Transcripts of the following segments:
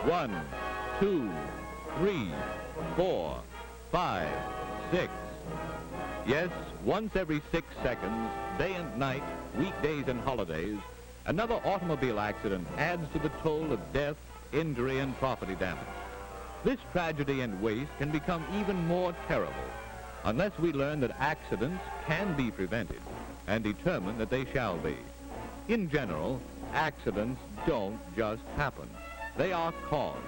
1, 2, 3, 4, 5, 6. Yes, once every 6 seconds, day and night, weekdays and holidays, another automobile accident adds to the toll of death, injury, and property damage. This tragedy and waste can become even more terrible unless we learn that accidents can be prevented and determine that they shall be. In general, accidents don't just happen. They are caused.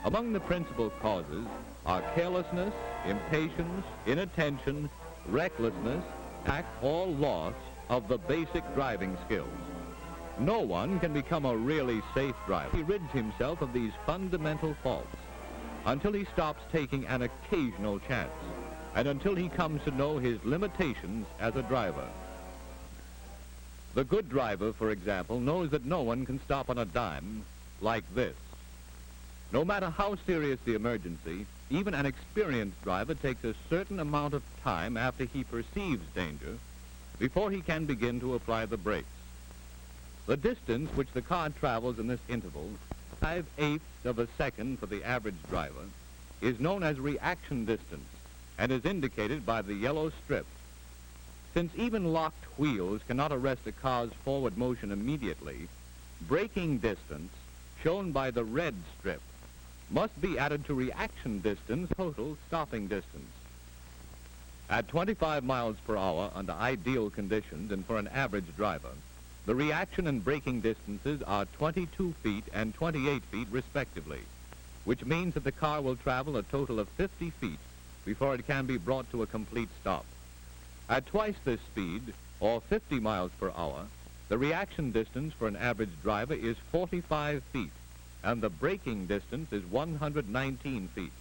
Among the principal causes are carelessness, impatience, inattention, recklessness, lack or loss of the basic driving skills. No one can become a really safe driver. He rids himself of these fundamental faults until he stops taking an occasional chance and until he comes to know his limitations as a driver. The good driver, for example, knows that no one can stop on a dime like this. No matter how serious the emergency, even an experienced driver takes a certain amount of time after he perceives danger before he can begin to apply the brakes. The distance which the car travels in this interval, 5/8 of a second for the average driver, is known as reaction distance and is indicated by the yellow strip. Since even locked wheels cannot arrest a car's forward motion immediately, braking distance, shown by the red strip, must be added to reaction distance, total stopping distance. At 25 miles per hour under ideal conditions and for an average driver, the reaction and braking distances are 22 feet and 28 feet respectively, which means that the car will travel a total of 50 feet before it can be brought to a complete stop. At twice this speed, or 50 miles per hour, the reaction distance for an average driver is 45 feet, and the braking distance is 119 feet.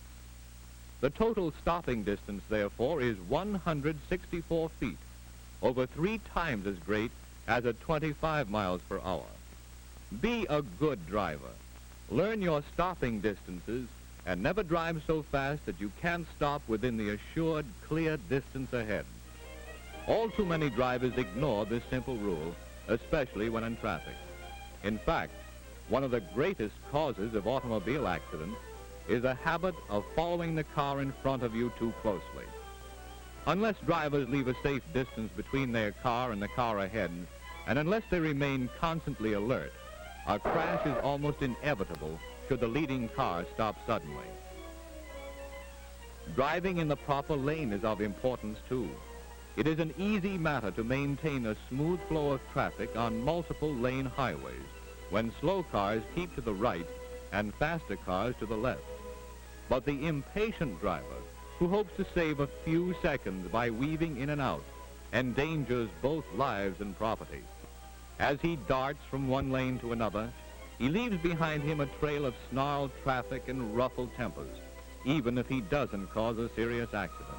The total stopping distance, therefore, is 164 feet, over 3 times as great as at 25 miles per hour. Be a good driver. Learn your stopping distances and never drive so fast that you can't stop within the assured clear distance ahead. All too many drivers ignore this simple rule, especially when in traffic. In fact, one of the greatest causes of automobile accidents is a habit of following the car in front of you too closely. Unless drivers leave a safe distance between their car and the car ahead, and unless they remain constantly alert, a crash is almost inevitable should the leading car stop suddenly. Driving in the proper lane is of importance too. It is an easy matter to maintain a smooth flow of traffic on multiple lane highways when slow cars keep to the right and faster cars to the left. But the impatient driver, who hopes to save a few seconds by weaving in and out, endangers both lives and property. As he darts from one lane to another, he leaves behind him a trail of snarled traffic and ruffled tempers, even if he doesn't cause a serious accident.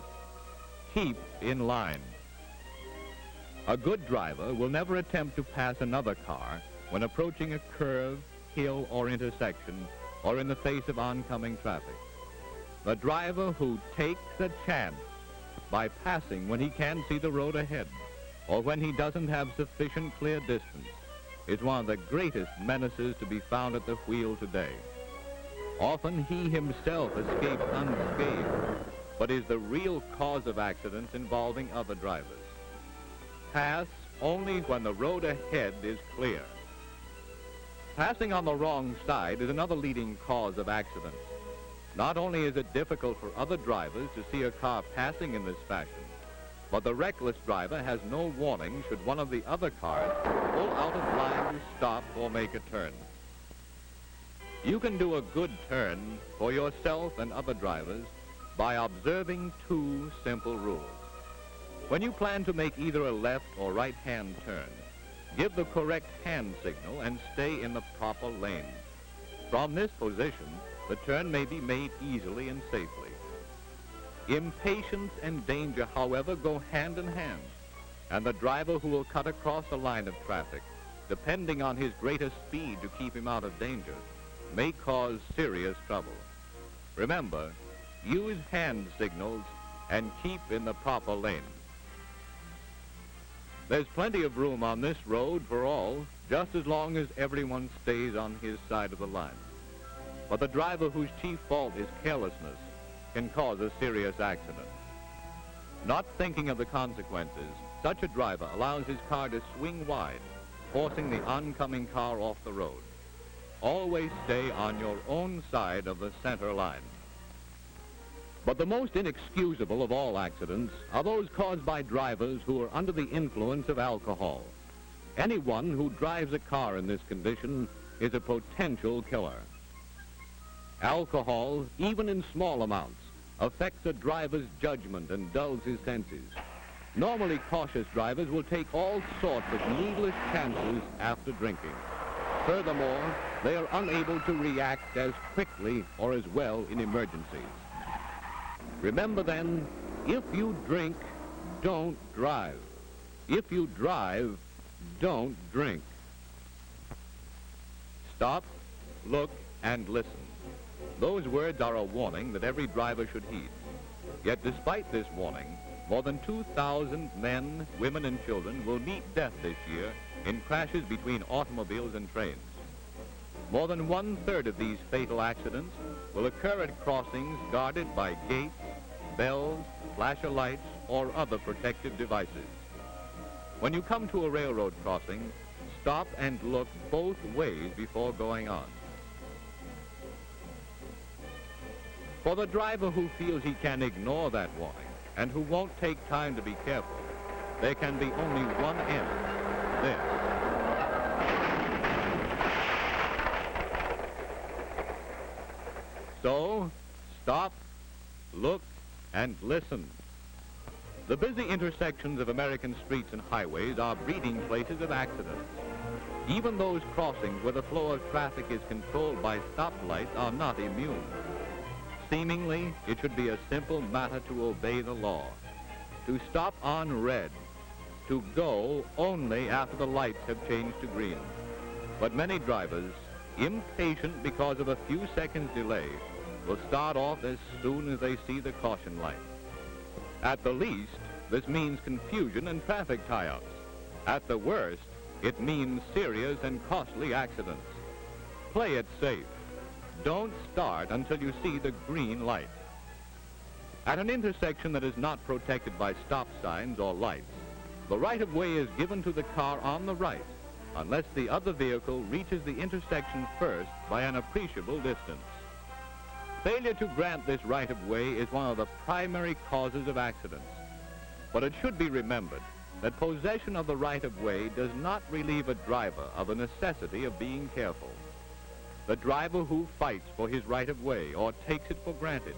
Keep in line. A good driver will never attempt to pass another car when approaching a curve, hill, or intersection, or in the face of oncoming traffic. The driver who takes a chance by passing when he can't see the road ahead, or when he doesn't have sufficient clear distance, is one of the greatest menaces to be found at the wheel today. Often he himself escapes unscathed, but is the real cause of accidents involving other drivers. Pass only when the road ahead is clear. Passing on the wrong side is another leading cause of accidents. Not only is it difficult for other drivers to see a car passing in this fashion, but the reckless driver has no warning should one of the other cars pull out of line to stop or make a turn. You can do a good turn for yourself and other drivers by observing 2 simple rules. When you plan to make either a left or right-hand turn, give the correct hand signal and stay in the proper lane. From this position, the turn may be made easily and safely. Impatience and danger, however, go hand in hand, and the driver who will cut across a line of traffic, depending on his greater speed to keep him out of danger, may cause serious trouble. Remember, use hand signals and keep in the proper lane. There's plenty of room on this road for all, just as long as everyone stays on his side of the line. but the driver whose chief fault is carelessness can cause a serious accident. Not thinking of the consequences, such a driver allows his car to swing wide, forcing the oncoming car off the road. Always stay on your own side of the center line. But the most inexcusable of all accidents are those caused by drivers who are under the influence of alcohol. Anyone who drives a car in this condition is a potential killer. Alcohol, even in small amounts, affects a driver's judgment and dulls his senses. Normally cautious drivers will take all sorts of needless chances after drinking. Furthermore, they are unable to react as quickly or as well in emergencies. Remember then, if you drink, don't drive. If you drive, don't drink. Stop, look, and listen. Those words are a warning that every driver should heed. Yet despite this warning, more than 2,000 men, women, and children will meet death this year in crashes between automobiles and trains. More than 1/3 of these fatal accidents will occur at crossings guarded by gates, bells, flasher lights, or other protective devices. When you come to a railroad crossing, stop and look both ways before going on. For the driver who feels he can ignore that warning and who won't take time to be careful, there can be only one end: this. So, stop, look, and listen. The busy intersections of American streets and highways are breeding places of accidents. Even those crossings where the flow of traffic is controlled by stoplights are not immune. Seemingly, it should be a simple matter to obey the law, to stop on red, to go only after the lights have changed to green. But many drivers, impatient because of a few seconds delay, will start off as soon as they see the caution light. At the least, this means confusion and traffic tie-ups. At the worst, it means serious and costly accidents. Play it safe. Don't start until you see the green light. At an intersection that is not protected by stop signs or lights, the right-of-way is given to the car on the right, unless the other vehicle reaches the intersection first by an appreciable distance. Failure to grant this right-of-way is one of the primary causes of accidents. But it should be remembered that possession of the right-of-way does not relieve a driver of the necessity of being careful. The driver who fights for his right-of-way or takes it for granted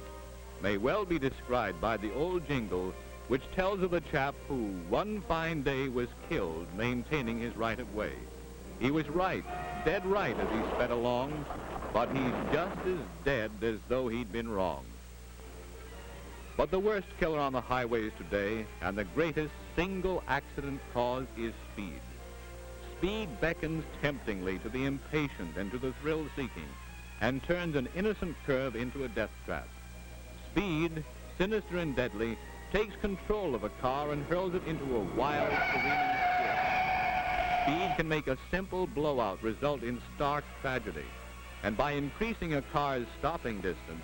may well be described by the old jingle which tells of a chap who one fine day was killed maintaining his right-of-way. He was right, dead right as he sped along, but he's just as dead as though he'd been wrong. But the worst killer on the highways today, and the greatest single accident cause, is speed. Speed beckons temptingly to the impatient and to the thrill-seeking, and turns an innocent curve into a death trap. Speed, sinister and deadly, takes control of a car and hurls it into a wild, careening sphere. Speed can make a simple blowout result in stark tragedy. And by increasing a car's stopping distance,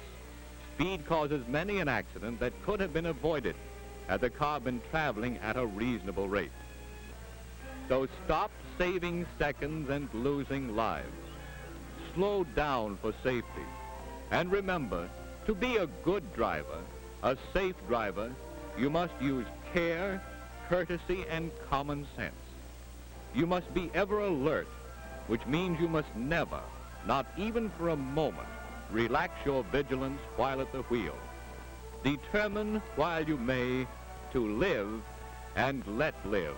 speed causes many an accident that could have been avoided had the car been traveling at a reasonable rate. So stop saving seconds and losing lives. Slow down for safety. And remember, to be a good driver, a safe driver, you must use care, courtesy, and common sense. You must be ever alert, which means you must never, not even for a moment, relax your vigilance while at the wheel. Determine while you may to live and let live.